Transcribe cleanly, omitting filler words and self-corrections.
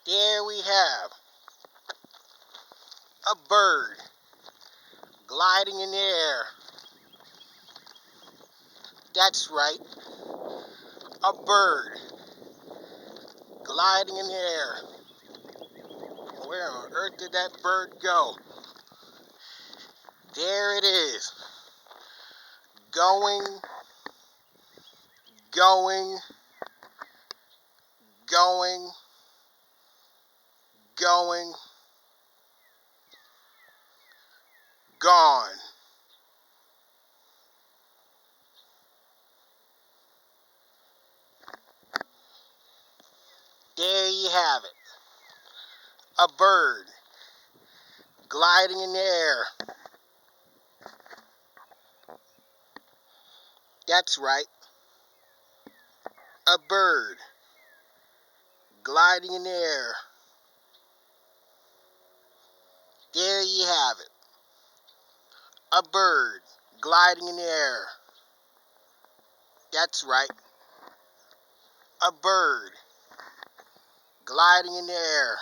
There we have a bird gliding in the air. That's right, a bird gliding in the air. Where on earth did that bird go? There it is. Going, going, going, going, gone. There you have it. A bird gliding in the air. That's right. A bird gliding in the air. There you have it. A bird gliding in the air. That's right. A bird gliding in the air.